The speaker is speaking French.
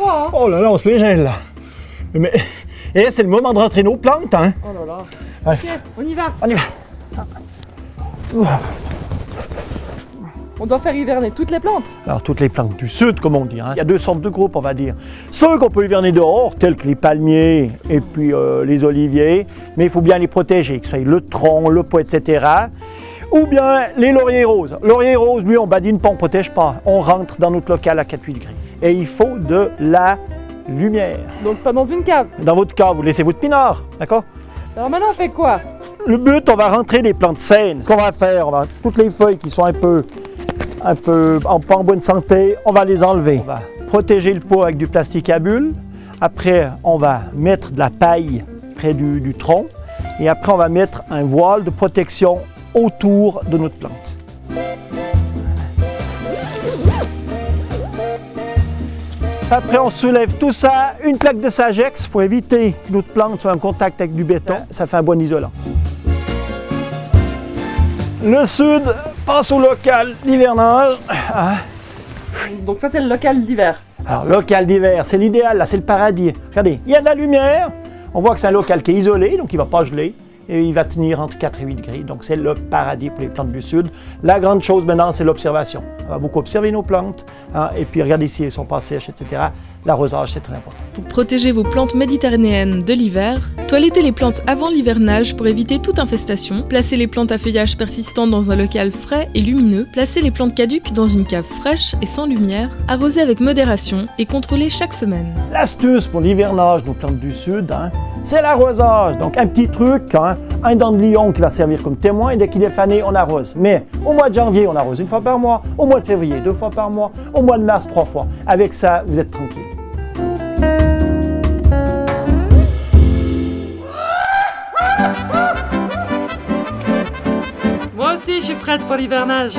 froid, hein? Oh là là, on se les gèle, là. Mais et c'est le moment de rentrer nos plantes, hein. Oh là là. Allez. Ok, on y va. On y va. On doit faire hiverner toutes les plantes. Alors, toutes les plantes du sud, comme on dit, hein. Il y a deux sortes de groupes, on va dire. Ceux qu'on peut hiverner dehors, tels que les palmiers et puis les oliviers, mais il faut bien les protéger, que ce soit le tronc, le pot, etc. Ou bien les lauriers roses. Laurier rose, lui, on badine pas, on ne protège pas. On rentre dans notre local à 4-8 degrés. Et il faut de la lumière. Donc pas dans une cave. Dans votre cas, vous laissez votre pinard, d'accord? Alors maintenant on fait quoi? Le but, on va rentrer des plantes saines. Ce qu'on va faire, toutes les feuilles qui sont pas en bonne santé, on va les enlever. On va protéger le pot avec du plastique à bulles. Après, on va mettre de la paille près du tronc. Et après, on va mettre un voile de protection autour de notre plante. Après, on soulève tout ça, une plaque de Sagex pour éviter que notre plante soit en contact avec du béton. Ça fait un bon isolant. Le sud passe au local d'hivernage. Donc ça c'est le local d'hiver. Alors, local d'hiver, c'est l'idéal, là, c'est le paradis. Regardez, il y a de la lumière. On voit que c'est un local qui est isolé, donc il ne va pas geler. Et il va tenir entre 4 et 8 degrés. Donc, c'est le paradis pour les plantes du sud. La grande chose maintenant, c'est l'observation. On va beaucoup observer nos plantes. Hein, et puis, regardez si elles ne sont pas sèches, etc. L'arrosage, c'est très important. Pour protéger vos plantes méditerranéennes de l'hiver, toilettez les plantes avant l'hivernage pour éviter toute infestation, placez les plantes à feuillage persistant dans un local frais et lumineux, placez les plantes caduques dans une cave fraîche et sans lumière, arrosez avec modération et contrôlez chaque semaine. L'astuce pour l'hivernage de nos plantes du sud, hein, c'est l'arrosage. Donc, un petit truc, hein, un dent de lion qui va servir comme témoin et dès qu'il est fané, on arrose. Mais au mois de janvier, on arrose 1 fois par mois, au mois de février 2 fois par mois, au mois de mars 3 fois. Avec ça, vous êtes tranquille. Moi aussi je suis prête pour l'hivernage.